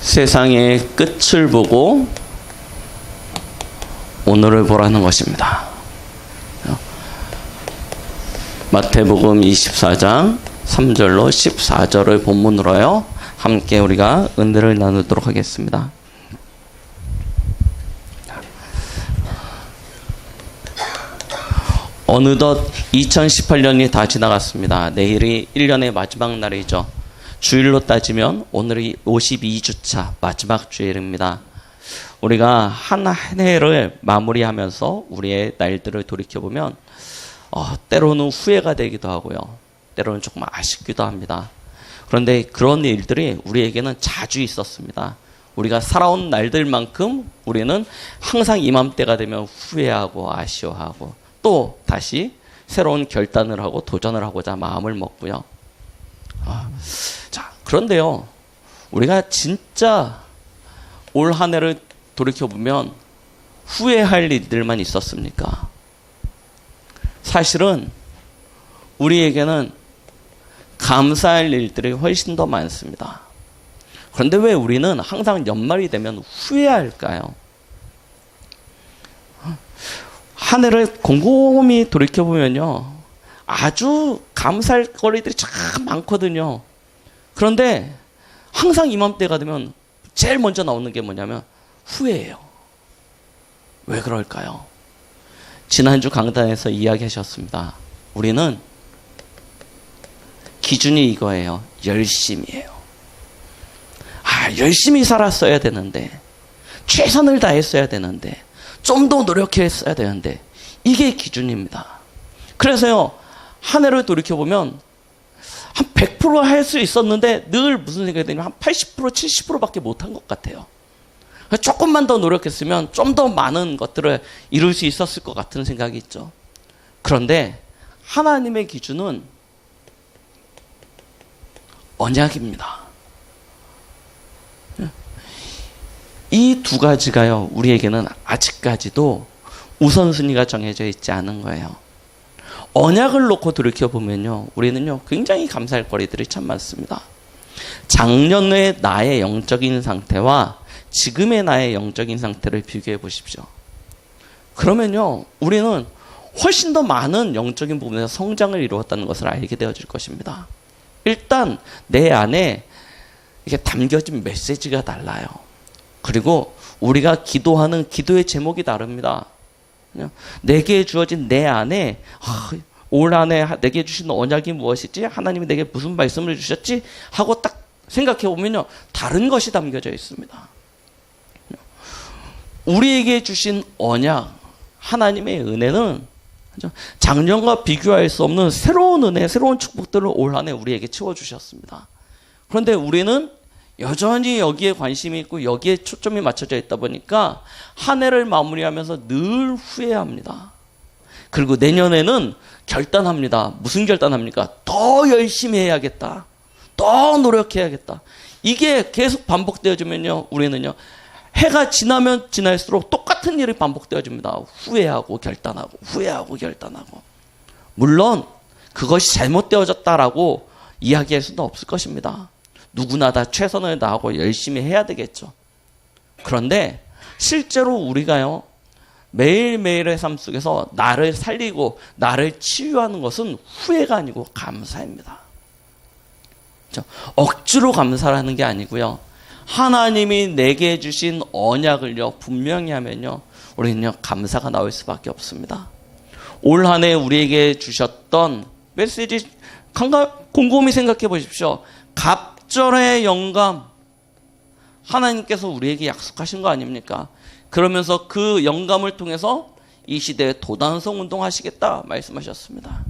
세상의 끝을 보고 오늘을 보라는 것입니다. 마태복음 24장 3절로 14절을 본문으로요, 함께 우리가 은혜를 나누도록 하겠습니다. 어느덧 2018년이 다 지나갔습니다. 내일이 1년의 마지막 날이죠. 주일로 따지면 오늘이 52주차 마지막 주일입니다. 우리가 한 해를 마무리하면서 우리의 날들을 돌이켜보면 때로는 후회가 되기도 하고요. 때로는 조금 아쉽기도 합니다. 그런데 그런 일들이 우리에게는 자주 있었습니다. 우리가 살아온 날들만큼 우리는 항상 이맘때가 되면 후회하고 아쉬워하고 또 다시 새로운 결단을 하고 도전을 하고자 마음을 먹고요. 자, 그런데요, 우리가 진짜 올 한 해를 돌이켜보면 후회할 일들만 있었습니까? 사실은 우리에게는 감사할 일들이 훨씬 더 많습니다. 그런데 왜 우리는 항상 연말이 되면 후회할까요? 한 해를 곰곰이 돌이켜보면요, 아주 감사할 거리들이 참 많거든요. 그런데 항상 이맘때가 되면 제일 먼저 나오는 게 뭐냐면 후회예요. 왜 그럴까요? 지난주 강단에서 이야기하셨습니다. 우리는 기준이 이거예요. 열심이에요. 열심히 살았어야 되는데, 최선을 다했어야 되는데, 좀 더 노력했어야 되는데, 이게 기준입니다. 그래서요, 한 해를 돌이켜보면 한 100% 할 수 있었는데 늘 무슨 생각이 드냐면 한 80%, 70%밖에 못한 것 같아요. 조금만 더 노력했으면 좀 더 많은 것들을 이룰 수 있었을 것 같은 생각이 있죠. 그런데 하나님의 기준은 언약입니다. 이 두 가지가요, 우리에게는 아직까지도 우선순위가 정해져 있지 않은 거예요. 언약을 놓고 돌이켜보면요, 우리는요, 굉장히 감사할 거리들이 참 많습니다. 작년의 나의 영적인 상태와 지금의 나의 영적인 상태를 비교해 보십시오. 그러면요, 우리는 훨씬 더 많은 영적인 부분에서 성장을 이루었다는 것을 알게 되어질 것입니다. 일단 내 안에 이게 담겨진 메시지가 달라요. 그리고 우리가 기도하는 기도의 제목이 다릅니다. 내게 주어진 내 안에 올 한해 내게 주신 언약이 무엇이지? 하나님이 내게 무슨 말씀을 주셨지? 하고 딱 생각해 보면요, 다른 것이 담겨져 있습니다. 우리에게 주신 언약, 하나님의 은혜는 작년과 비교할 수 없는 새로운 은혜, 새로운 축복들을 올 한해 우리에게 채워주셨습니다. 그런데 우리는 여전히 여기에 관심이 있고 여기에 초점이 맞춰져 있다 보니까 한 해를 마무리하면서 늘 후회합니다. 그리고 내년에는 결단합니다. 무슨 결단합니까? 더 열심히 해야겠다. 더 노력해야겠다. 이게 계속 반복되어지면요, 우리는요, 해가 지나면 지날수록 똑같은 일이 반복되어집니다. 후회하고 결단하고 후회하고 결단하고. 물론 그것이 잘못되어졌다라고 이야기할 수는 없을 것입니다. 누구나 다 최선을 다하고 열심히 해야 되겠죠. 그런데 실제로 우리가요, 매일매일의 삶 속에서 나를 살리고 나를 치유하는 것은 후회가 아니고 감사입니다. 그렇죠? 억지로 감사하는 게 아니고요, 하나님이 내게 주신 언약을요, 분명히 하면요, 우리는요, 감사가 나올 수밖에 없습니다. 올 한 해 우리에게 주셨던 메시지 곰곰이 생각해 보십시오. 갑절의 영감, 하나님께서 우리에게 약속하신 거 아닙니까? 그러면서 그 영감을 통해서 이 시대에 도단성 운동하시겠다 말씀하셨습니다.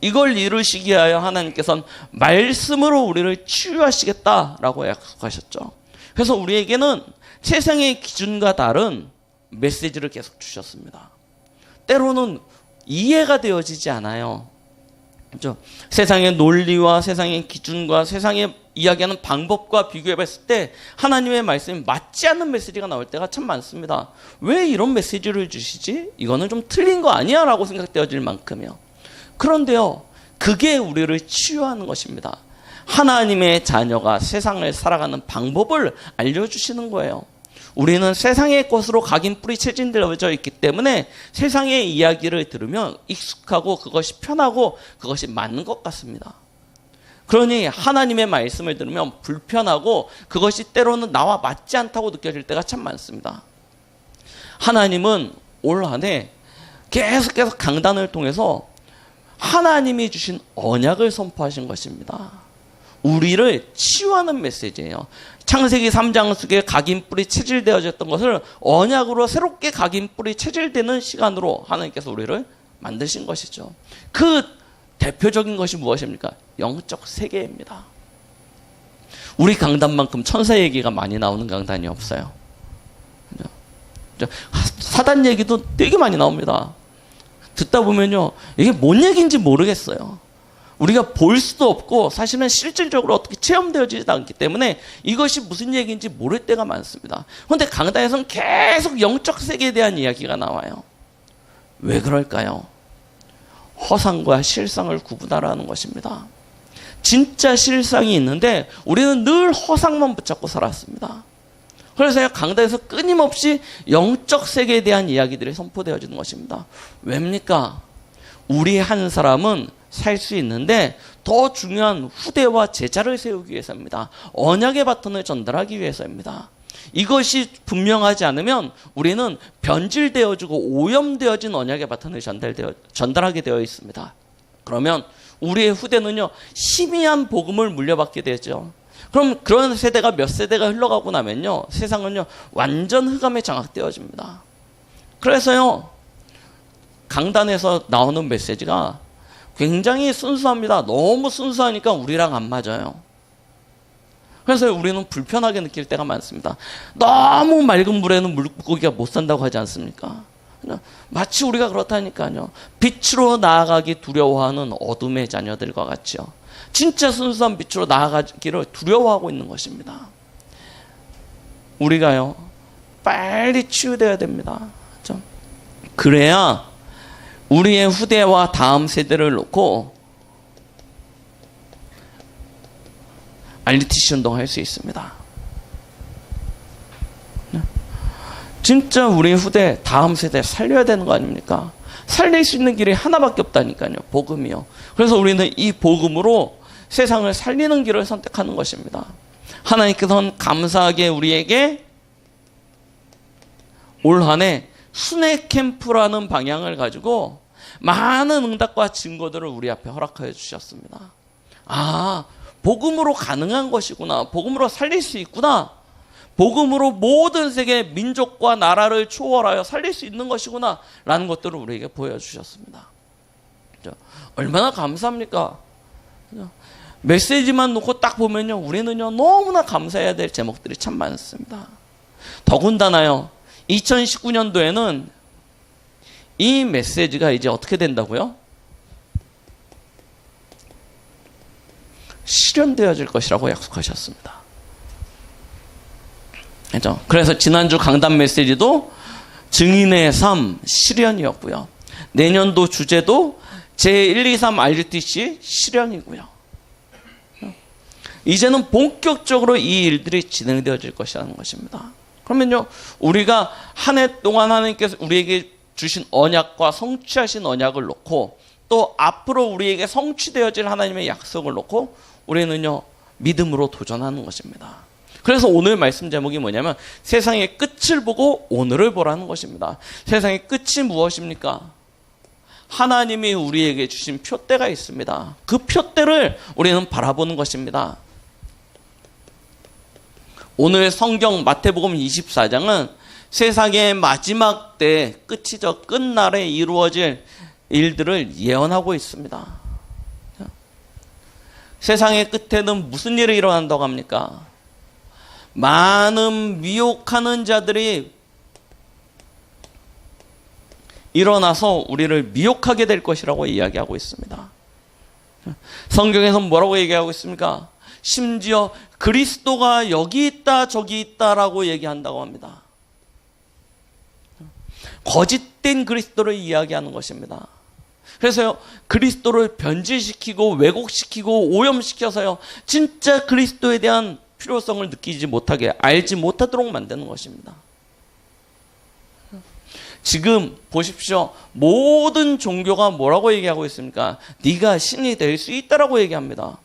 이걸 이루시기 위하여 하나님께서는 말씀으로 우리를 치유하시겠다라고 약속하셨죠. 그래서 우리에게는 세상의 기준과 다른 메시지를 계속 주셨습니다. 때로는 이해가 되어지지 않아요. 그렇죠? 세상의 논리와 세상의 기준과 세상의 이야기하는 방법과 비교해 봤을 때 하나님의 말씀이 맞지 않는 메시지가 나올 때가 참 많습니다. 왜 이런 메시지를 주시지? 이거는 좀 틀린 거 아니야? 라고 생각되어질 만큼이요. 그런데요, 그게 우리를 치유하는 것입니다. 하나님의 자녀가 세상을 살아가는 방법을 알려주시는 거예요. 우리는 세상의 것으로 각인 뿌리 체질되어져 있기 때문에 세상의 이야기를 들으면 익숙하고 그것이 편하고 그것이 맞는 것 같습니다. 그러니 하나님의 말씀을 들으면 불편하고 그것이 때로는 나와 맞지 않다고 느껴질 때가 참 많습니다. 하나님은 올 한 해 계속해서 강단을 통해서 하나님이 주신 언약을 선포하신 것입니다. 우리를 치유하는 메시지예요. 창세기 3장 속에 각인 뿌리 체질되어졌던 것을 언약으로 새롭게 각인 뿌리 체질되는 시간으로 하나님께서 우리를 만드신 것이죠. 그 대표적인 것이 무엇입니까? 영적 세계입니다. 우리 강단만큼 천사 얘기가 많이 나오는 강단이 없어요. 사단 얘기도 되게 많이 나옵니다. 듣다 보면요, 이게 뭔 얘기인지 모르겠어요. 우리가 볼 수도 없고 사실은 실질적으로 어떻게 체험되어지지도 않기 때문에 이것이 무슨 얘기인지 모를 때가 많습니다. 그런데 강단에서는 계속 영적 세계에 대한 이야기가 나와요. 왜 그럴까요? 허상과 실상을 구분하라는 것입니다. 진짜 실상이 있는데 우리는 늘 허상만 붙잡고 살았습니다. 그래서 강단에서 끊임없이 영적 세계에 대한 이야기들이 선포되어지는 것입니다. 왜입니까? 우리 한 사람은 살 수 있는데 더 중요한 후대와 제자를 세우기 위해서입니다. 언약의 바톤을 전달하기 위해서입니다. 이것이 분명하지 않으면 우리는 변질되어지고 오염되어진 언약의 바톤을 전달하게 되어 있습니다. 그러면 우리의 후대는요, 희미한 복음을 물려받게 되죠. 그럼 그런 세대가 몇 세대가 흘러가고 나면요, 세상은요 완전 흑암에 장악되어집니다. 그래서요, 강단에서 나오는 메시지가 굉장히 순수합니다. 너무 순수하니까 우리랑 안 맞아요. 그래서 우리는 불편하게 느낄 때가 많습니다. 너무 맑은 물에는 물고기가 못 산다고 하지 않습니까? 마치 우리가 그렇다니까요. 빛으로 나아가기 두려워하는 어둠의 자녀들과 같죠. 진짜 순수한 빛으로 나아가기를 두려워하고 있는 것입니다. 우리가요, 빨리 치유되어야 됩니다. 그렇죠? 그래야 우리의 후대와 다음 세대를 놓고 RTC 운동할 수 있습니다. 진짜 우리 후대, 다음 세대 살려야 되는 거 아닙니까? 살릴 수 있는 길이 하나밖에 없다니까요. 복음이요. 그래서 우리는 이 복음으로 세상을 살리는 길을 선택하는 것입니다. 하나님께서는 감사하게 우리에게 올 한 해 순회 캠프라는 방향을 가지고 많은 응답과 증거들을 우리 앞에 허락하여 주셨습니다. 아, 복음으로 가능한 것이구나. 복음으로 살릴 수 있구나. 복음으로 모든 세계 민족과 나라를 초월하여 살릴 수 있는 것이구나 라는 것들을 우리에게 보여주셨습니다. 얼마나 감사합니까? 메시지만 놓고 딱 보면요, 우리는요 너무나 감사해야 될 제목들이 참 많습니다. 더군다나요, 2019년도에는 이 메시지가 이제 어떻게 된다고요? 실현되어질 것이라고 약속하셨습니다. 그렇죠? 그래서 지난주 강단 메시지도 증인의 삶 실현이었고요. 내년도 주제도 제123 RUTC 실현이고요. 이제는 본격적으로 이 일들이 진행되어질 것이라는 것입니다. 그러면요, 우리가 한 해 동안 하나님께서 우리에게 주신 언약과 성취하신 언약을 놓고 또 앞으로 우리에게 성취되어질 하나님의 약속을 놓고 우리는요 믿음으로 도전하는 것입니다. 그래서 오늘 말씀 제목이 뭐냐면 세상의 끝을 보고 오늘을 보라는 것입니다. 세상의 끝이 무엇입니까? 하나님이 우리에게 주신 표대가 있습니다. 그 표대를 우리는 바라보는 것입니다. 오늘 성경 마태복음 24장은 세상의 마지막 때 끝이죠. 끝날에 이루어질 일들을 예언하고 있습니다. 세상의 끝에는 무슨 일이 일어난다고 합니까? 많은 미혹하는 자들이 일어나서 우리를 미혹하게 될 것이라고 이야기하고 있습니다. 성경에서는 뭐라고 얘기하고 있습니까? 심지어 그리스도가 여기 있다 저기 있다라고 얘기한다고 합니다. 거짓된 그리스도를 이야기하는 것입니다. 그래서요, 그리스도를 변질시키고 왜곡시키고 오염시켜서요, 진짜 그리스도에 대한 필요성을 느끼지 못하게, 알지 못하도록 만드는 것입니다. 지금 보십시오. 모든 종교가 뭐라고 얘기하고 있습니까? 네가 신이 될 수 있다라고 얘기합니다.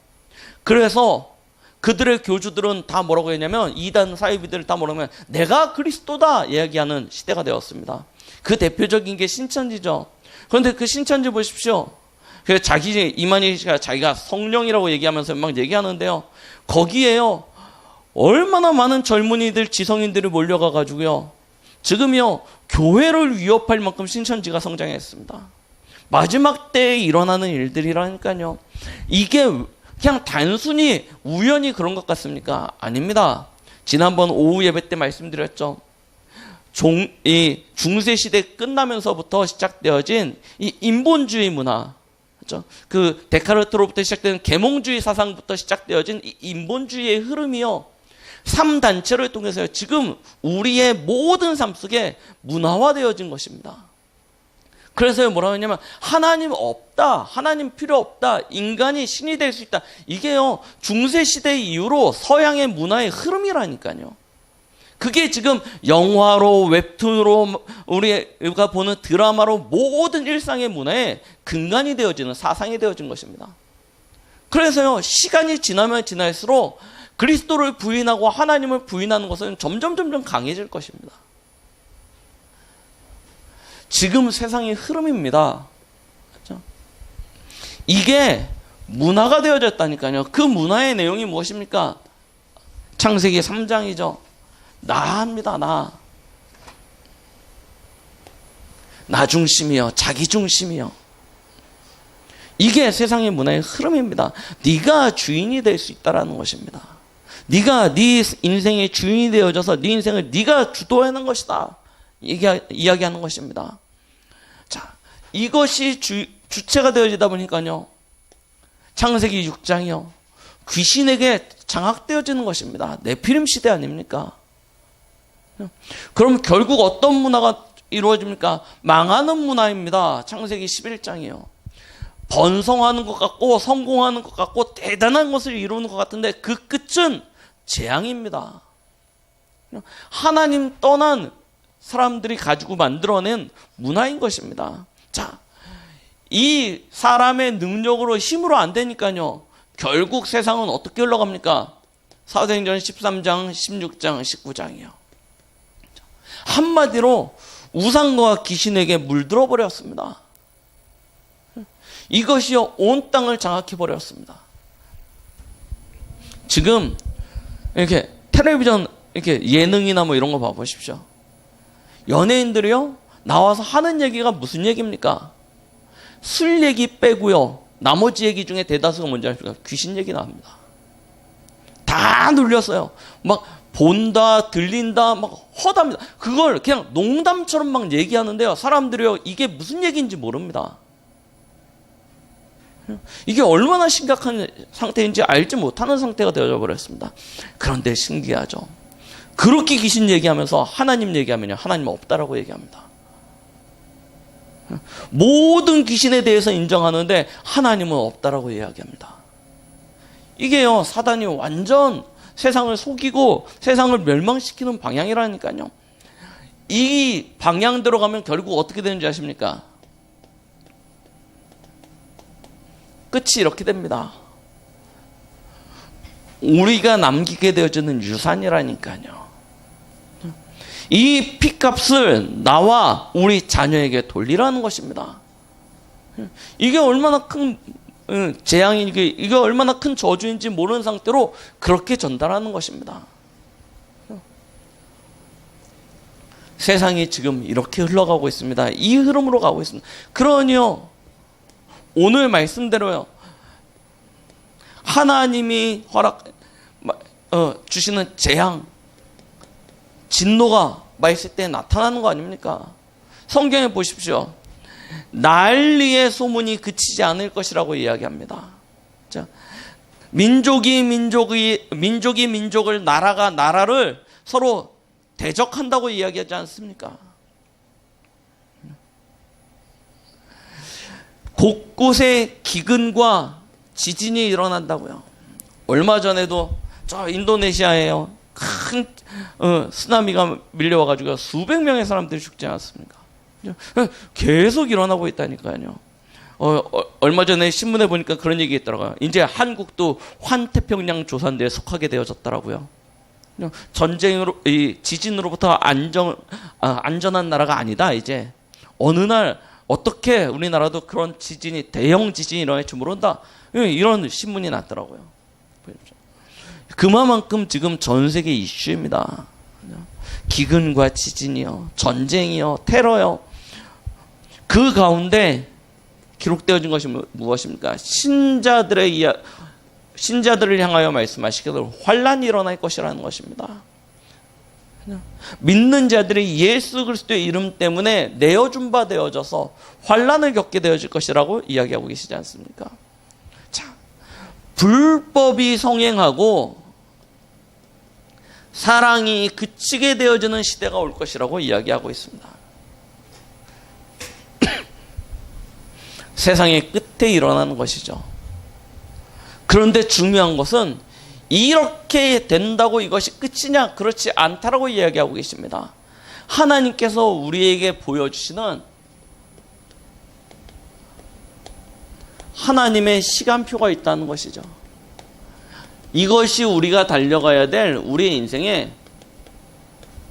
그래서 그들의 교주들은 다 뭐라고 했냐면, 이단 사이비들 다 뭐라고 하면 내가 그리스도다 이야기하는 시대가 되었습니다. 그 대표적인 게 신천지죠. 그런데 그 신천지 보십시오. 자기 이만희 씨가 자기가 성령이라고 얘기하면서 막 얘기하는데요. 거기에요, 얼마나 많은 젊은이들, 지성인들이 몰려가 가지고요, 지금요 교회를 위협할 만큼 신천지가 성장했습니다. 마지막 때에 일어나는 일들이라니까요. 이게 그냥 단순히 우연히 그런 것 같습니까? 아닙니다. 지난번 오후 예배 때 말씀드렸죠. 이 중세 시대 끝나면서부터 시작되어진 이 인본주의 문화, 그렇죠? 그 데카르트로부터 시작된 계몽주의 사상부터 시작되어진 이 인본주의의 흐름이요, 3단체를 통해서 지금 우리의 모든 삶 속에 문화화되어진 것입니다. 그래서 뭐라고 하냐면 하나님 없다, 하나님 필요 없다, 인간이 신이 될 수 있다. 이게요 중세시대 이후로 서양의 문화의 흐름이라니까요. 그게 지금 영화로, 웹툰으로, 우리가 보는 드라마로 모든 일상의 문화의 근간이 되어지는, 사상이 되어진 것입니다. 그래서요 시간이 지나면 지날수록 그리스도를 부인하고 하나님을 부인하는 것은 점점 강해질 것입니다. 지금 세상의 흐름입니다. 그렇죠? 이게 문화가 되어졌다니까요. 그 문화의 내용이 무엇입니까? 창세기 3장이죠. 나입니다. 나 중심이요, 자기 중심이요. 이게 세상의 문화의 흐름입니다. 네가 주인이 될 수 있다라는 것입니다. 네가 네 인생의 주인이 되어져서 네 인생을 네가 주도하는 것이다, 이야기하는 것입니다. 자, 이것이 주체가 되어지다 보니까요, 창세기 6장이요 귀신에게 장악되어지는 것입니다. 네피림 시대 아닙니까? 그럼 결국 어떤 문화가 이루어집니까? 망하는 문화입니다. 창세기 11장이요. 번성하는 것 같고 성공하는 것 같고 대단한 것을 이루는 것 같은데 그 끝은 재앙입니다. 하나님 떠난 사람들이 가지고 만들어낸 문화인 것입니다. 자, 이 사람의 능력으로 힘으로 안 되니까요, 결국 세상은 어떻게 흘러갑니까? 사도행전 13장, 16장, 19장이요. 한마디로 우상과 귀신에게 물들어 버렸습니다. 이것이요 온 땅을 장악해 버렸습니다. 지금 이렇게 텔레비전 이렇게 예능이나 뭐 이런 거 봐보십시오. 연예인들이요 나와서 하는 얘기가 무슨 얘기입니까? 술 얘기 빼고요 나머지 얘기 중에 대다수가 뭔지 아십니까? 귀신 얘기 나옵니다. 다 눌렸어요. 막 본다, 들린다, 막 허답니다. 그걸 그냥 농담처럼 막 얘기하는데요, 사람들이요 이게 무슨 얘기인지 모릅니다. 이게 얼마나 심각한 상태인지 알지 못하는 상태가 되어져 버렸습니다. 그런데 신기하죠. 그렇게 귀신 얘기하면서 하나님 얘기하면요, 하나님 없다라고 얘기합니다. 모든 귀신에 대해서 인정하는데 하나님은 없다라고 이야기합니다. 이게요 사단이 완전 세상을 속이고 세상을 멸망시키는 방향이라니까요. 이 방향대로 가면 결국 어떻게 되는지 아십니까? 끝이 이렇게 됩니다. 우리가 남기게 되어지는 유산이라니까요. 이 피값을 나와 우리 자녀에게 돌리라는 것입니다. 이게 얼마나 큰 재앙인지, 이게 얼마나 큰 저주인지 모르는 상태로 그렇게 전달하는 것입니다. 세상이 지금 이렇게 흘러가고 있습니다. 이 흐름으로 가고 있습니다. 그러니요 오늘 말씀대로요 하나님이 주시는 재앙, 진노가 있을 때 나타나는 거 아닙니까? 성경에 보십시오. 난리의 소문이 그치지 않을 것이라고 이야기합니다. 자, 민족이 민족을, 나라가 나라를 서로 대적한다고 이야기하지 않습니까? 곳곳에 기근과 지진이 일어난다고요. 얼마 전에도 저 인도네시아에요. 큰 쓰나미가 밀려와가지고 수백 명의 사람들이 죽지 않았습니까? 계속 일어나고 있다니까요. 얼마 전에 신문에 보니까 그런 얘기 있더라고요. 이제 한국도 환태평양 조산대에 속하게 되어졌더라고요. 전쟁으로, 이 지진으로부터 안전한 나라가 아니다. 이제 어느 날 어떻게 우리나라도 그런 지진이, 대형 지진이 일어날지 모른다. 이런 신문이 났더라고요. 그만큼 지금 전 세계 이슈입니다. 기근과 지진이요, 전쟁이요, 테러요. 그 가운데 기록되어진 것이 무엇입니까? 신자들을 향하여 말씀하시기를 환란이 일어날 것이라는 것입니다. 믿는 자들이 예수 그리스도의 이름 때문에 내어준 바 되어져서 환란을 겪게 되어질 것이라고 이야기하고 계시지 않습니까? 자, 불법이 성행하고 사랑이 그치게 되어지는 시대가 올 것이라고 이야기하고 있습니다. 세상의 끝에 일어나는 것이죠. 그런데 중요한 것은 이렇게 된다고 이것이 끝이냐? 그렇지 않다라고 이야기하고 계십니다. 하나님께서 우리에게 보여주시는 하나님의 시간표가 있다는 것이죠. 이것이 우리가 달려가야 될 우리의 인생의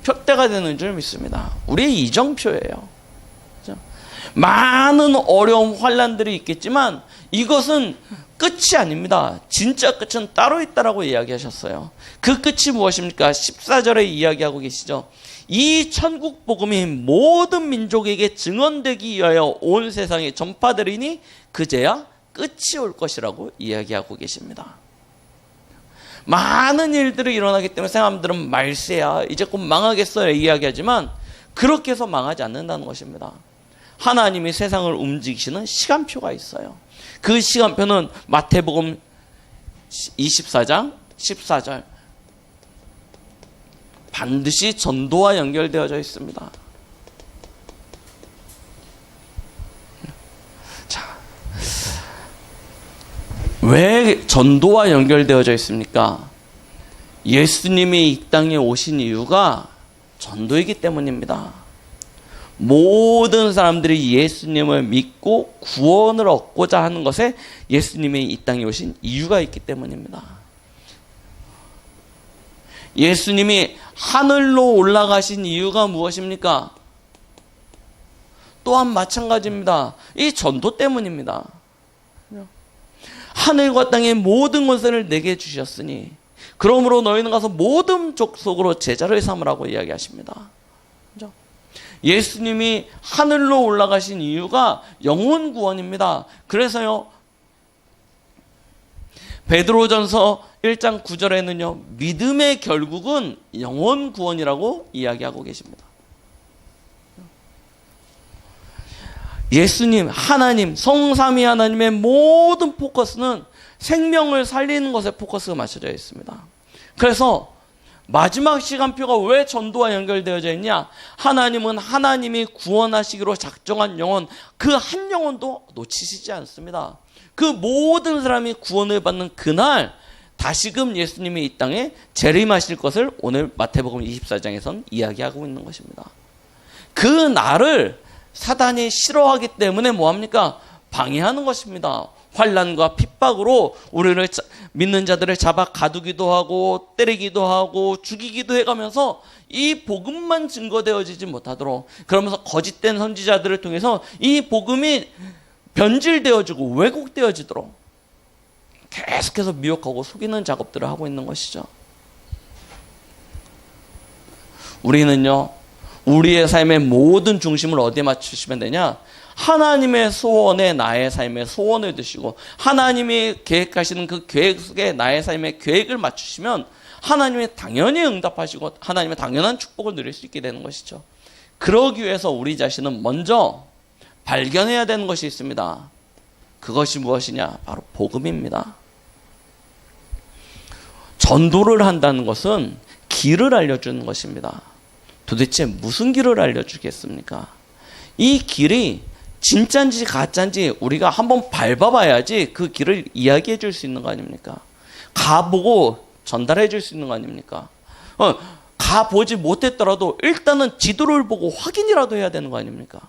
표대가 되는 줄 믿습니다. 우리의 이정표예요. 그렇죠? 많은 어려움, 환란들이 있겠지만 이것은 끝이 아닙니다. 진짜 끝은 따로 있다라고 이야기하셨어요. 그 끝이 무엇입니까? 14절에 이야기하고 계시죠. 이 천국 복음이 모든 민족에게 증언되기 위하여 온 세상에 전파되리니 그제야 끝이 올 것이라고 이야기하고 계십니다. 많은 일들이 일어나기 때문에 사람들은 말세야, 이제 곧 망하겠어요 이야기하지만 그렇게 해서 망하지 않는다는 것입니다. 하나님이 세상을 움직이시는 시간표가 있어요. 그 시간표는 마태복음 24장 14절 반드시 전도와 연결되어져 있습니다. 자, 왜 전도와 연결되어져 있습니까? 예수님이 이 땅에 오신 이유가 전도이기 때문입니다. 모든 사람들이 예수님을 믿고 구원을 얻고자 하는 것에 예수님이 이 땅에 오신 이유가 있기 때문입니다. 예수님이 하늘로 올라가신 이유가 무엇입니까? 또한 마찬가지입니다. 이 전도 때문입니다. 하늘과 땅의 모든 권세를 내게 주셨으니 그러므로 너희는 가서 모든 족속으로 제자를 삼으라고 이야기하십니다. 그렇죠? 예수님이 하늘로 올라가신 이유가 영혼 구원입니다. 그래서요, 베드로전서 1장 9절에는요, 믿음의 결국은 영혼 구원이라고 이야기하고 계십니다. 예수님, 하나님, 성삼위 하나님의 모든 포커스는 생명을 살리는 것에 포커스가 맞춰져 있습니다. 그래서 마지막 시간표가 왜 전도와 연결되어져 있냐? 하나님은 하나님이 구원하시기로 작정한 영혼, 그 한 영혼도 놓치시지 않습니다. 그 모든 사람이 구원을 받는 그날 다시금 예수님이 이 땅에 재림하실 것을 오늘 마태복음 24장에서는 이야기하고 있는 것입니다. 그 날을 사단이 싫어하기 때문에 뭐합니까? 방해하는 것입니다. 환난과 핍박으로 우리를 믿는 자들을 잡아 가두기도 하고 때리기도 하고 죽이기도 해가면서 이 복음만 증거되어지지 못하도록, 그러면서 거짓된 선지자들을 통해서 이 복음이 변질되어지고 왜곡되어지도록 계속해서 미혹하고 속이는 작업들을 하고 있는 것이죠. 우리는요, 우리의 삶의 모든 중심을 어디에 맞추시면 되냐? 하나님의 소원에 나의 삶의 소원을 두시고 하나님이 계획하시는 그 계획 속에 나의 삶의 계획을 맞추시면 하나님이 당연히 응답하시고 하나님의 당연한 축복을 누릴 수 있게 되는 것이죠. 그러기 위해서 우리 자신은 먼저 발견해야 되는 것이 있습니다. 그것이 무엇이냐? 바로 복음입니다. 전도를 한다는 것은 길을 알려주는 것입니다. 도대체 무슨 길을 알려주겠습니까? 이 길이 진짜인지 가짜인지 우리가 한번 밟아봐야지 그 길을 이야기해 줄 수 있는 거 아닙니까? 가보고 전달해 줄 수 있는 거 아닙니까? 가보지 못했더라도 일단은 지도를 보고 확인이라도 해야 되는 거 아닙니까?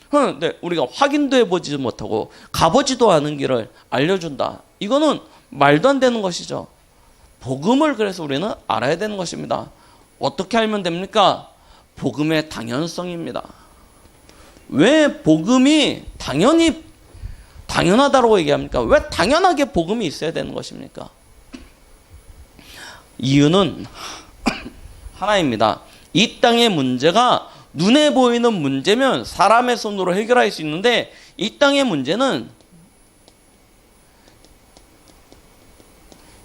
근데 우리가 확인도 해보지 못하고 가보지도 않은 길을 알려준다. 이거는 말도 안 되는 것이죠. 복음을 그래서 우리는 알아야 되는 것입니다. 어떻게 알면 됩니까? 복음의 당연성입니다. 왜 복음이 당연하다고 얘기합니까? 왜 당연하게 복음이 있어야 되는 것입니까? 이유는 하나입니다. 이 땅의 문제가 눈에 보이는 문제면 사람의 손으로 해결할 수 있는데 이 땅의 문제는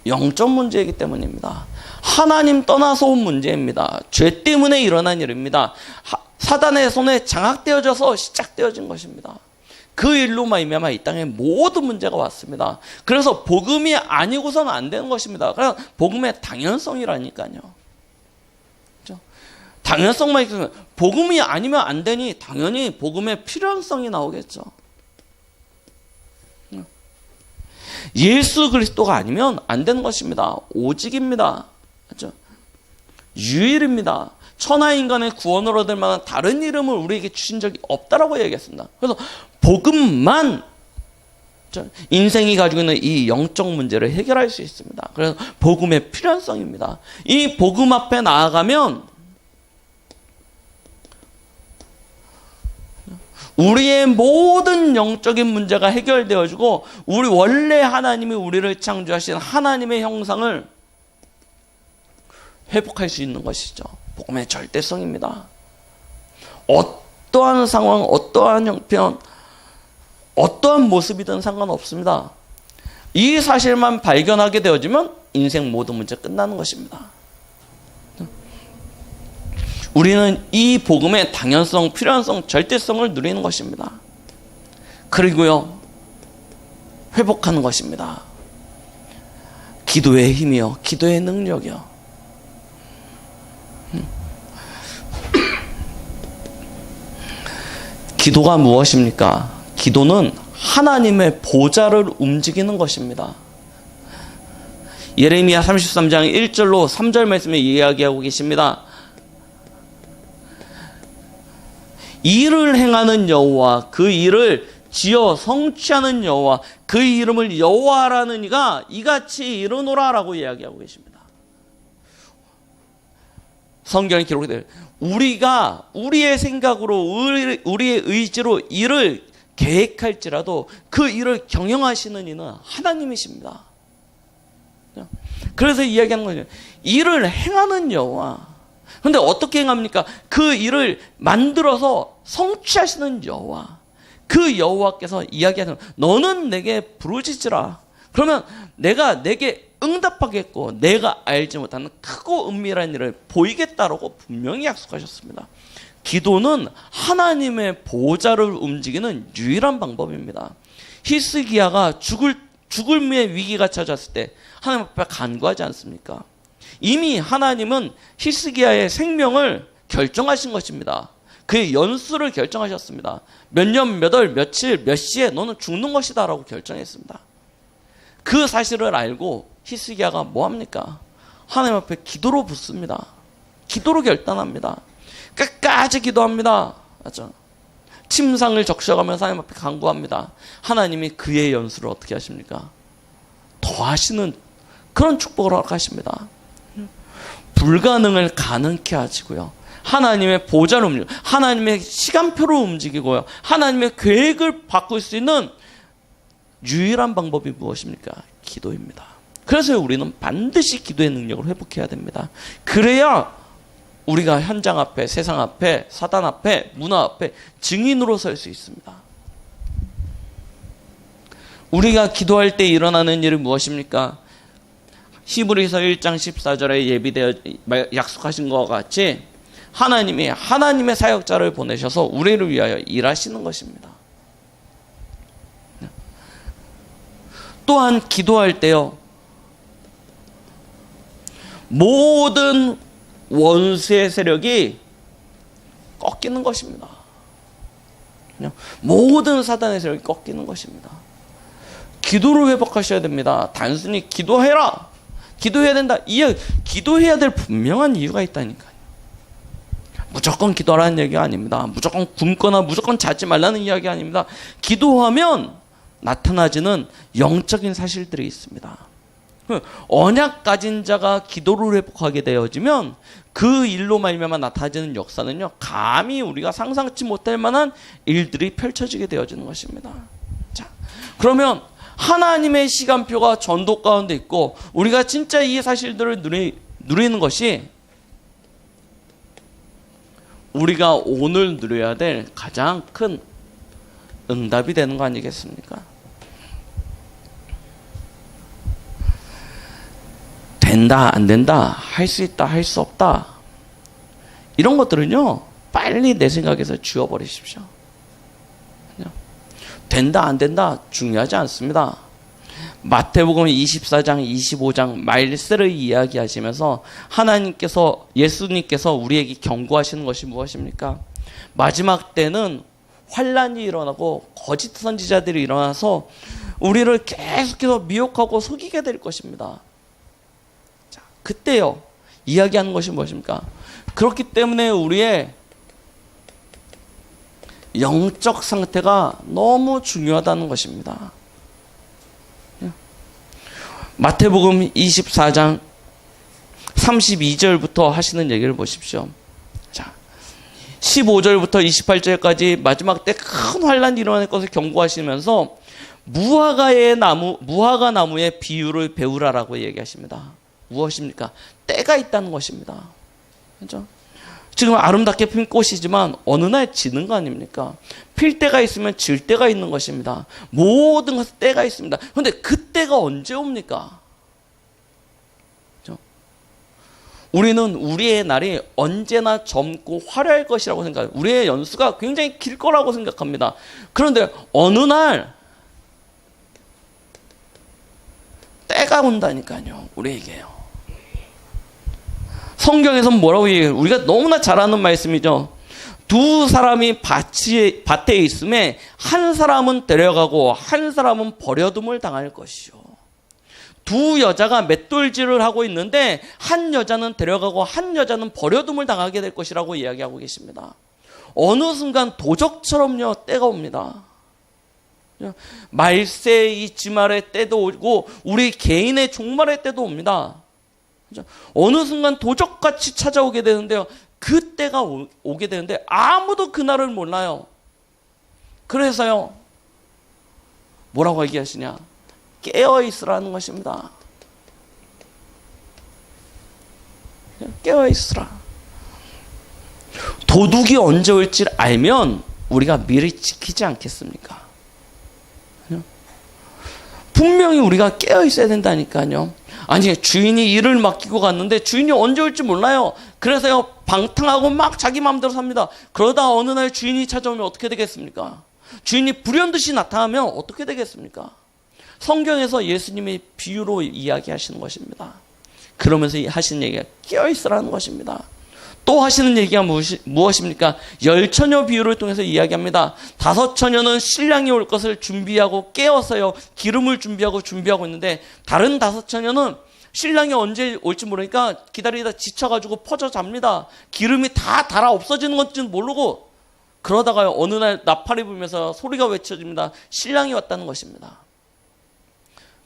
영적 문제이기 때문입니다. 하나님 떠나서 온 문제입니다. 죄 때문에 일어난 일입니다. 사단의 손에 장악되어져서 시작되어진 것입니다. 그 일로 말미암아 이 땅에 모든 문제가 왔습니다. 그래서 복음이 아니고서는 안 되는 것입니다. 그래서 복음의 당연성이라니까요. 그렇죠? 당연성만 있으면 복음이 아니면 안 되니 당연히 복음의 필연성이 나오겠죠. 예수 그리스도가 아니면 안 되는 것입니다. 오직입니다. 그렇죠? 유일입니다. 천하 인간의 구원을 얻을 만한 다른 이름을 우리에게 주신 적이 없다라고 얘기했습니다. 그래서 복음만 인생이 가지고 있는 이 영적 문제를 해결할 수 있습니다. 그래서 복음의 필연성입니다. 이 복음 앞에 나아가면 우리의 모든 영적인 문제가 해결되어지고 우리 원래 하나님이 우리를 창조하신 하나님의 형상을 회복할 수 있는 것이죠. 복음의 절대성입니다. 어떠한 상황, 어떠한 형편, 어떠한 모습이든 상관없습니다. 이 사실만 발견하게 되어지면 인생 모든 문제 끝나는 것입니다. 우리는 이 복음의 당연성, 필연성, 절대성을 누리는 것입니다. 그리고요, 회복하는 것입니다. 기도의 힘이요, 기도의 능력이요. 기도가 무엇입니까? 기도는 하나님의 보좌를 움직이는 것입니다. 예레미야 33장 1절로 3절 말씀에 이야기하고 계십니다. 일을 행하는 여호와, 그 일을 지어 성취하는 여호와, 그 이름을 여호와라는 이가 이같이 이르노라라고 이야기하고 계십니다. 성경에 기록되어 우리가 우리의 생각으로 우리의 의지로 일을 계획할지라도 그 일을 경영하시는 이는 하나님이십니다. 그래서 이야기하는 거죠. 일을 행하는 여호와. 그런데 어떻게 행합니까? 그 일을 만들어서 성취하시는 여호와. 그 여호와께서 이야기하는 너는 내게 부르짖으라. 그러면 내가 내게 응답하겠고 내가 알지 못하는 크고 은밀한 일을 보이겠다라고 분명히 약속하셨습니다. 기도는 하나님의 보좌를 움직이는 유일한 방법입니다. 히스기야가 죽음의 위기가 찾아왔을 때 하나님 앞에 간구하지 않습니까? 이미 하나님은 히스기야의 생명을 결정하신 것입니다. 그의 연수를 결정하셨습니다. 몇 년, 몇 월, 며칠, 몇 시에 너는 죽는 것이다 라고 결정했습니다. 그 사실을 알고 히스기야가 뭐합니까? 하나님 앞에 기도로 붙습니다. 기도로 결단합니다. 끝까지 기도합니다. 맞죠? 침상을 적셔가면서 하나님 앞에 간구합니다. 하나님이 그의 연수를 어떻게 하십니까? 더하시는 그런 축복을 허락하십니다. 불가능을 가능케 하시고요. 하나님의 보좌를 움직이고 하나님의 시간표를 움직이고요. 하나님의 계획을 바꿀 수 있는 유일한 방법이 무엇입니까? 기도입니다. 그래서 우리는 반드시 기도의 능력을 회복해야 됩니다. 그래야 우리가 현장 앞에, 세상 앞에, 사단 앞에, 문화 앞에 증인으로 설 수 있습니다. 우리가 기도할 때 일어나는 일은 무엇입니까? 히브리서 1장 14절에 예비되어 약속하신 것과 같이 하나님이 하나님의 사역자를 보내셔서 우리를 위하여 일하시는 것입니다. 또한 기도할 때요, 모든 원수의 세력이 꺾이는 것입니다. 모든 사단의 세력이 꺾이는 것입니다. 기도를 회복하셔야 됩니다. 단순히 기도해라, 기도해야 된다, 기도해야 될 분명한 이유가 있다니까요. 무조건 기도하라는 얘기가 아닙니다. 무조건 굶거나 무조건 자지 말라는 이야기 아닙니다. 기도하면 나타나지는 영적인 사실들이 있습니다. 언약 가진 자가 기도를 회복하게 되어지면 그 일로 말미암아 나타나는 역사는요, 감히 우리가 상상치 못할 만한 일들이 펼쳐지게 되어지는 것입니다. 자, 그러면 하나님의 시간표가 전도 가운데 있고 우리가 진짜 이 사실들을 누리는 것이 우리가 오늘 누려야 될 가장 큰 응답이 되는 거 아니겠습니까? 된다, 안 된다, 할 수 있다, 할 수 없다, 이런 것들은요, 빨리 내 생각에서 지워버리십시오. 된다, 안 된다 중요하지 않습니다. 마태복음 24장, 25장 말세를 이야기하시면서 예수님께서 우리에게 경고하시는 것이 무엇입니까? 마지막 때는 환란이 일어나고 거짓 선지자들이 일어나서 우리를 계속해서 미혹하고 속이게 될 것입니다. 자, 그때요, 이야기하는 것이 무엇입니까? 그렇기 때문에 우리의 영적 상태가 너무 중요하다는 것입니다. 마태복음 24장 32절부터 하시는 얘기를 보십시오. 자, 15절부터 28절까지 마지막 때 큰 환란이 일어날 것을 경고하시면서 무화과 나무의 비유를 배우라라고 얘기하십니다. 무엇입니까? 때가 있다는 것입니다. 그렇죠? 지금 아름답게 핀 꽃이지만 어느 날 지는 거 아닙니까? 필 때가 있으면 질 때가 있는 것입니다. 모든 것에 때가 있습니다. 그런데 그 때가 언제 옵니까? 그렇죠? 우리는 우리의 날이 언제나 젊고 화려할 것이라고 생각해요. 우리의 연수가 굉장히 길 거라고 생각합니다. 그런데 어느 날 때가 온다니까요, 우리에게요. 성경에서는 뭐라고 얘기해요? 우리가 너무나 잘 아는 말씀이죠. 두 사람이 밭에 있음에 한 사람은 데려가고 한 사람은 버려둠을 당할 것이요. 두 여자가 맷돌질을 하고 있는데 한 여자는 데려가고 한 여자는 버려둠을 당하게 될 것이라고 이야기하고 계십니다. 어느 순간 도적처럼요, 때가 옵니다. 말세의 지말의 때도 오고 우리 개인의 종말의 때도 옵니다. 어느 순간 도적같이 찾아오게 되는데요, 그 때가 오게 되는데 아무도 그날을 몰라요. 그래서요, 뭐라고 얘기하시냐? 깨어있으라는 것입니다. 깨어있으라. 도둑이 언제 올지 알면 우리가 미리 지키지 않겠습니까? 분명히 우리가 깨어있어야 된다니까요. 아니, 주인이 일을 맡기고 갔는데 주인이 언제 올지 몰라요. 그래서요, 방탕하고 막 자기 마음대로 삽니다. 그러다 어느 날 주인이 찾아오면 어떻게 되겠습니까? 주인이 불현듯이 나타나면 어떻게 되겠습니까? 성경에서 예수님이 비유로 이야기하시는 것입니다. 그러면서 하시는 얘기가 깨어있으라는 것입니다. 또 하시는 얘기가 무엇입니까? 10처녀 비유를 통해서 이야기합니다. 5처녀는 신랑이 올 것을 준비하고 깨어서요, 기름을 준비하고 있는데 다른 5처녀는 신랑이 언제 올지 모르니까 기다리다 지쳐가지고 퍼져 잡니다. 기름이 다 달아 없어지는 건지는 모르고 그러다가요, 어느 날 나팔이 불면서 소리가 외쳐집니다. 신랑이 왔다는 것입니다.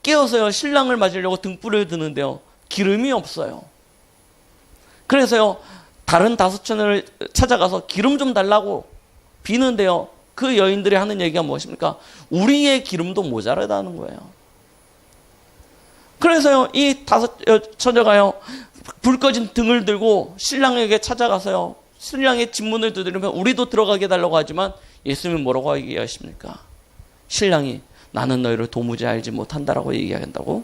깨어서요, 신랑을 맞으려고 등불을 드는데요, 기름이 없어요. 그래서요, 다른 5처녀를 찾아가서 기름 좀 달라고 비는데요, 그 여인들이 하는 얘기가 무엇입니까? 우리의 기름도 모자라다는 거예요. 그래서요, 이 5처녀가요, 불 꺼진 등을 들고 신랑에게 찾아가서요, 신랑의 집문을 두드리면 우리도 들어가게 해달라고 하지만 예수님은 뭐라고 얘기하십니까? 신랑이 나는 너희를 도무지 알지 못한다라고 얘기한다고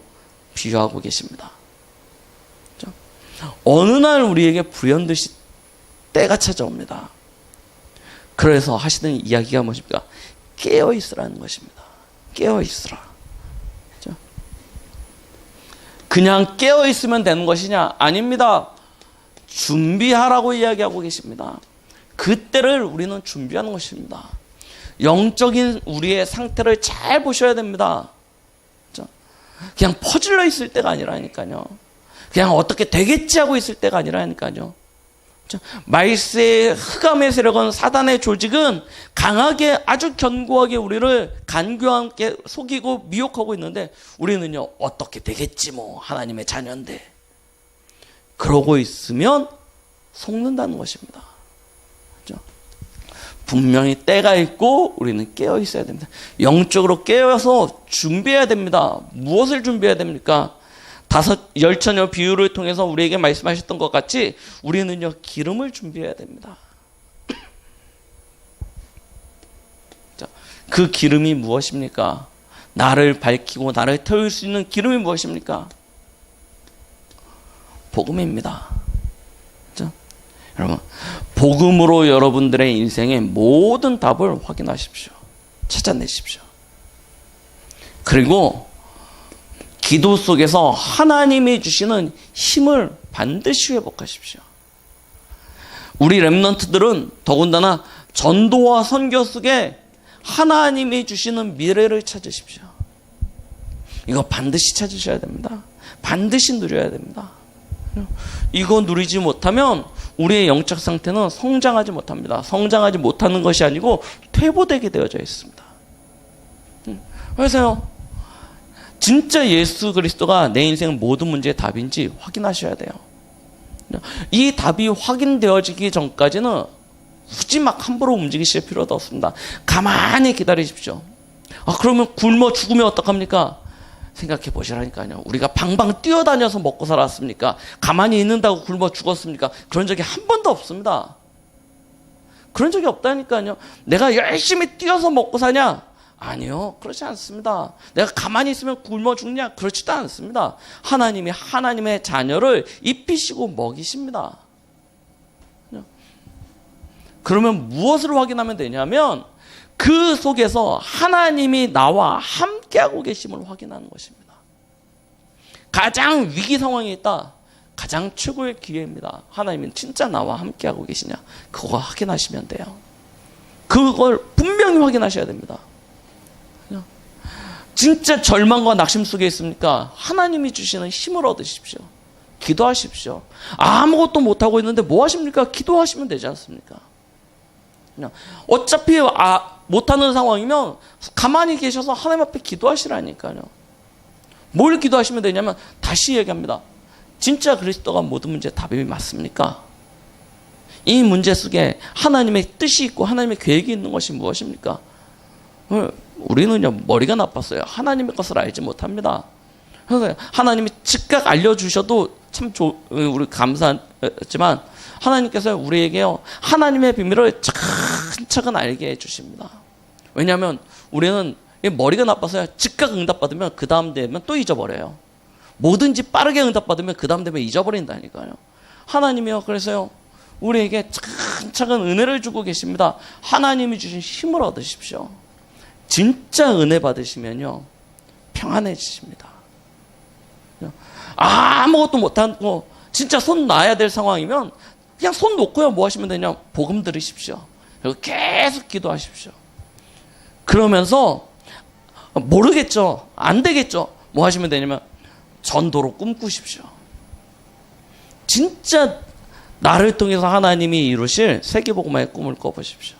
비유하고 계십니다. 그렇죠? 어느 날 우리에게 불현듯이 때가 찾아옵니다. 그래서 하시는 이야기가 무엇입니까? 깨어있으라는 것입니다. 깨어있으라. 그렇죠? 그냥 깨어있으면 되는 것이냐? 아닙니다. 준비하라고 이야기하고 계십니다. 그때를 우리는 준비하는 것입니다. 영적인 우리의 상태를 잘 보셔야 됩니다. 그냥 퍼질러 있을 때가 아니라니까요. 그냥 어떻게 되겠지 하고 있을 때가 아니라니까요. 말세의 흑암의 세력은, 사단의 조직은 강하게, 아주 견고하게 우리를 간교와 함께 속이고 미혹하고 있는데, 우리는요, 어떻게 되겠지 뭐, 하나님의 자녀인데, 그러고 있으면 속는다는 것입니다. 그렇죠? 분명히 때가 있고 우리는 깨어 있어야 됩니다. 영적으로 깨어서 준비해야 됩니다. 무엇을 준비해야 됩니까? 10처녀 비유를 통해서 우리에게 말씀하셨던 것 같이 우리는요, 기름을 준비해야 됩니다. 그 기름이 무엇입니까? 나를 밝히고 나를 태울 수 있는 기름이 무엇입니까? 복음입니다. 그렇죠? 여러분, 복음으로 여러분들의 인생의 모든 답을 확인하십시오. 찾아내십시오. 그리고 기도 속에서 하나님이 주시는 힘을 반드시 회복하십시오. 우리 렘넌트들은 더군다나 전도와 선교 속에 하나님이 주시는 미래를 찾으십시오. 이거 반드시 찾으셔야 됩니다. 반드시 누려야 됩니다. 이거 누리지 못하면 우리의 영적 상태는 성장하지 못합니다. 성장하지 못하는 것이 아니고 퇴보되게 되어져 있습니다. 그래서요, 진짜 예수 그리스도가 내 인생 모든 문제의 답인지 확인하셔야 돼요. 이 답이 확인되어지기 전까지는 굳이 막 함부로 움직이실 필요도 없습니다. 가만히 기다리십시오. 그러면 굶어 죽으면 어떡합니까? 생각해 보시라니까요. 우리가 방방 뛰어다녀서 먹고 살았습니까? 가만히 있는다고 굶어 죽었습니까? 그런 적이 한 번도 없습니다. 그런 적이 없다니까요. 내가 열심히 뛰어서 먹고 사냐? 아니요, 그렇지 않습니다. 내가 가만히 있으면 굶어 죽냐? 그렇지도 않습니다. 하나님이 하나님의 자녀를 입히시고 먹이십니다. 그러면 무엇을 확인하면 되냐면 그 속에서 하나님이 나와 함께하고 계심을 확인하는 것입니다. 가장 위기 상황에 있다. 가장 최고의 기회입니다. 하나님은 진짜 나와 함께하고 계시냐? 그거 확인하시면 돼요. 그걸 분명히 확인하셔야 됩니다. 진짜 절망과 낙심 속에 있습니까? 하나님이 주시는 힘을 얻으십시오. 기도하십시오. 아무것도 못하고 있는데 뭐 하십니까? 기도하시면 되지 않습니까? 어차피 못하는 상황이면 가만히 계셔서 하나님 앞에 기도하시라니까요. 뭘 기도하시면 되냐면, 다시 얘기합니다. 진짜 그리스도가 모든 문제의 답이 맞습니까? 이 문제 속에 하나님의 뜻이 있고 하나님의 계획이 있는 것이 무엇입니까? 우리는요, 머리가 나빴어요. 하나님의 것을 알지 못합니다. 그래서 하나님이 즉각 알려주셔도 참 우리 감사하지만 하나님께서 우리에게요, 하나님의 비밀을 차근차근 알게 해주십니다. 왜냐하면 우리는 머리가 나빠서요, 즉각 응답받으면 그 다음 되면 또 잊어버려요. 뭐든지 빠르게 응답받으면 그 다음 되면 잊어버린다니까요. 하나님이요, 그래서요, 우리에게 차근차근 은혜를 주고 계십니다. 하나님이 주신 힘을 얻으십시오. 진짜 은혜 받으시면요, 평안해지십니다. 아무것도 못하고 진짜 손 놔야 될 상황이면 그냥 손 놓고요, 뭐 하시면 되냐? 복음 들으십시오. 그리고 계속 기도하십시오. 그러면서 모르겠죠, 안 되겠죠, 뭐 하시면 되냐면 전도로 꿈꾸십시오. 진짜 나를 통해서 하나님이 이루실 세계복음화의 꿈을 꿔보십시오.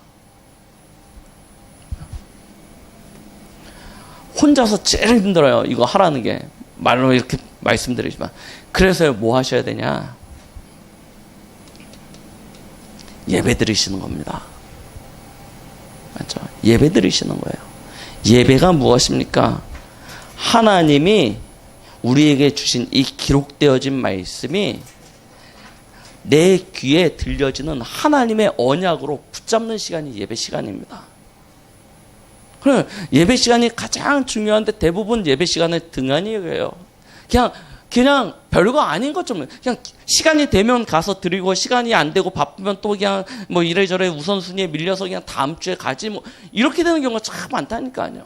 혼자서 제일 힘들어요, 이거 하라는 게. 말로 이렇게 말씀드리지만. 그래서 뭐 하셔야 되냐? 예배 드리시는 겁니다. 맞죠? 예배 드리시는 거예요. 예배가 무엇입니까? 하나님이 우리에게 주신 이 기록되어진 말씀이 내 귀에 들려지는 하나님의 언약으로 붙잡는 시간이 예배 시간입니다. 그럼 예배 시간이 가장 중요한데 대부분 예배 시간에 등한이에요. 그냥 별거 아닌 것처럼, 그냥 시간이 되면 가서 드리고, 시간이 안 되고 바쁘면 또 그냥 뭐 이래저래 우선순위에 밀려서 그냥 다음 주에 가지, 뭐 이렇게 되는 경우가 참 많다니까요.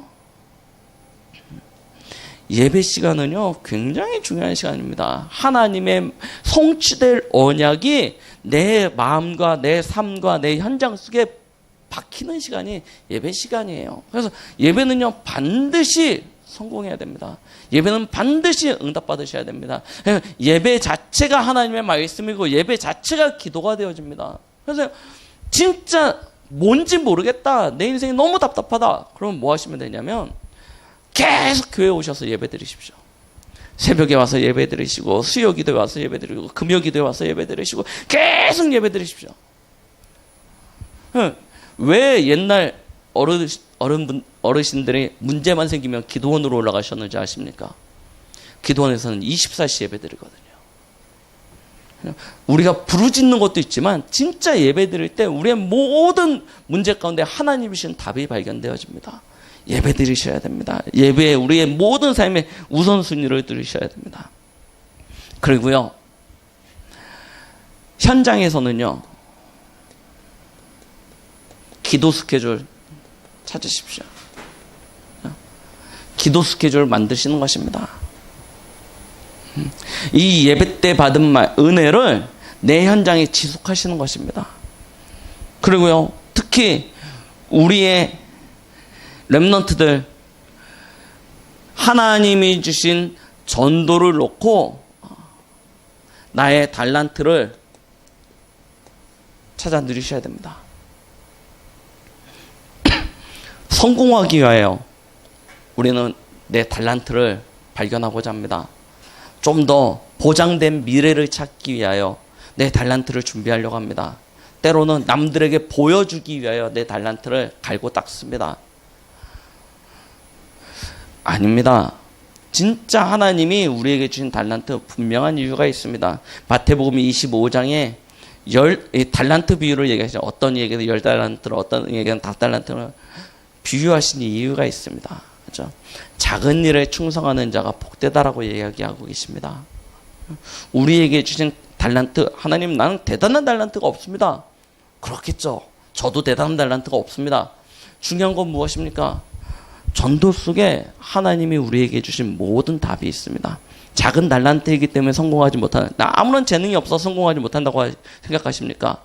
예배 시간은요, 굉장히 중요한 시간입니다. 하나님의 성취될 언약이 내 마음과 내 삶과 내 현장 속에 박히는 시간이 예배 시간이에요. 그래서 예배는요, 반드시 성공해야 됩니다. 예배는 반드시 응답받으셔야 됩니다. 예배 자체가 하나님의 말씀이고 예배 자체가 기도가 되어집니다. 그래서 진짜 뭔지 모르겠다, 내 인생이 너무 답답하다, 그러면 뭐 하시면 되냐면 계속 교회 오셔서 예배 드리십시오. 새벽에 와서 예배 드리시고, 수요 기도에 와서 예배 드리고, 금요 기도에 와서 예배 드리시고, 계속 예배 드리십시오. 왜 옛날 어르신들이 문제만 생기면 기도원으로 올라가셨는지 아십니까? 기도원에서는 24시 예배 드리거든요. 우리가 부르짖는 것도 있지만 진짜 예배 드릴 때 우리의 모든 문제 가운데 하나님이신 답이 발견되어집니다. 예배 드리셔야 됩니다. 예배에 우리의 모든 삶의 우선순위를 들으셔야 됩니다. 그리고요, 현장에서는요, 기도 스케줄 찾으십시오. 기도 스케줄 만드시는 것입니다. 이 예배 때 받은 은혜를 내 현장에 지속하시는 것입니다. 그리고요, 특히 우리의 렘넌트들, 하나님이 주신 전도를 놓고 나의 달란트를 찾아 누리셔야 됩니다. 성공하기 위하여 우리는 내 달란트를 발견하고자 합니다. 좀 더 보장된 미래를 찾기 위하여 내 달란트를 준비하려고 합니다. 때로는 남들에게 보여주기 위하여 내 달란트를 갈고 닦습니다. 아닙니다. 진짜 하나님이 우리에게 주신 달란트 분명한 이유가 있습니다. 마태복음 25장에 달란트 비유를 얘기하시죠. 어떤 얘기는 10달란트를, 어떤 얘기는 5달란트를 비유하신 이유가 있습니다. 그렇죠? 작은 일에 충성하는 자가 복되다라고 이야기하고 계십니다. 우리에게 주신 달란트, 하나님, 나는 대단한 달란트가 없습니다. 그렇겠죠. 저도 대단한 달란트가 없습니다. 중요한 건 무엇입니까? 전도 속에 하나님이 우리에게 주신 모든 답이 있습니다. 작은 달란트이기 때문에 성공하지 못하는, 나 아무런 재능이 없어 성공하지 못한다고 생각하십니까?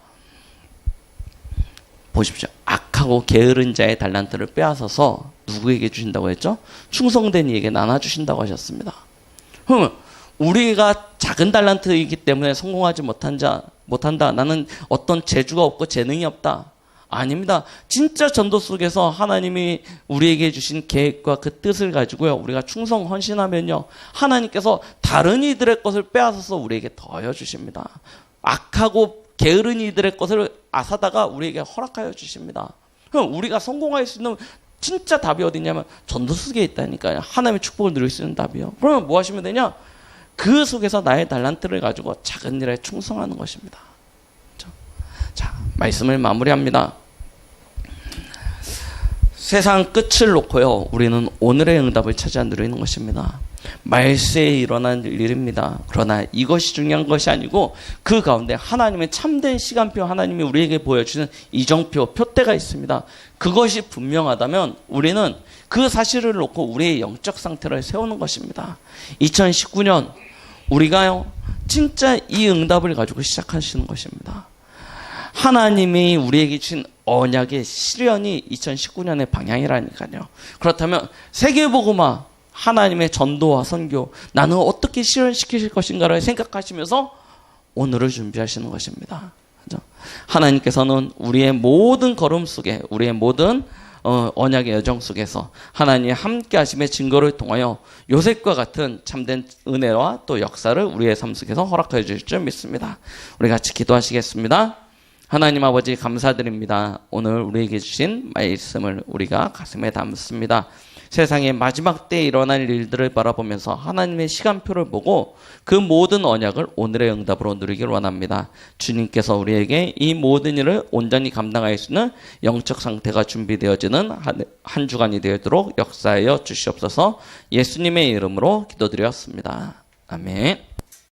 보십시오. 악하고 게으른 자의 달란트를 빼앗아서 누구에게 주신다고 했죠? 충성된 이에게 나눠주신다고 하셨습니다. 그러면 우리가 작은 달란트이기 때문에 성공하지 못한다. 나는 어떤 재주가 없고 재능이 없다. 아닙니다. 진짜 전도 속에서 하나님이 우리에게 주신 계획과 그 뜻을 가지고요, 우리가 충성 헌신하면요, 하나님께서 다른 이들의 것을 빼앗아서 우리에게 더하여 주십니다. 악하고 게으른 이들의 것을 앗아다가 우리에게 허락하여 주십니다. 그럼 우리가 성공할 수 있는 진짜 답이 어디냐면 전도 속에 있다니까요. 하나님의 축복을 누릴 수 있는 답이요. 그러면 뭐 하시면 되냐? 그 속에서 나의 달란트를 가지고 작은 일에 충성하는 것입니다. 그렇죠? 자, 말씀을 마무리합니다. 세상 끝을 놓고요, 우리는 오늘의 응답을 찾아 누리는 것입니다. 말세에 일어난 일입니다. 그러나 이것이 중요한 것이 아니고 그 가운데 하나님의 참된 시간표, 하나님이 우리에게 보여주는 이정표, 표대가 있습니다. 그것이 분명하다면 우리는 그 사실을 놓고 우리의 영적 상태를 세우는 것입니다. 2019년 우리가요, 진짜 이 응답을 가지고 시작하시는 것입니다. 하나님이 우리에게 주신 언약의 실현이 2019년의 방향이라니까요. 그렇다면 세계복음화, 하나님의 전도와 선교, 나는 어떻게 실현시키실 것인가를 생각하시면서 오늘을 준비하시는 것입니다. 그렇죠? 하나님께서는 우리의 모든 걸음 속에, 우리의 모든 언약의 여정 속에서 하나님의 함께 하심의 증거를 통하여 요셉과 같은 참된 은혜와 또 역사를 우리의 삶 속에서 허락해 주실 줄 믿습니다. 우리 같이 기도하시겠습니다. 하나님 아버지, 감사드립니다. 오늘 우리에게 주신 말씀을 우리가 가슴에 담습니다. 세상의 마지막 때에 일어날 일들을 바라보면서 하나님의 시간표를 보고 그 모든 언약을 오늘의 응답으로 누리길 원합니다. 주님께서 우리에게 이 모든 일을 온전히 감당할 수 있는 영적 상태가 준비되어지는 한 주간이 되도록 역사하여 주시옵소서. 예수님의 이름으로 기도드렸습니다. 아멘.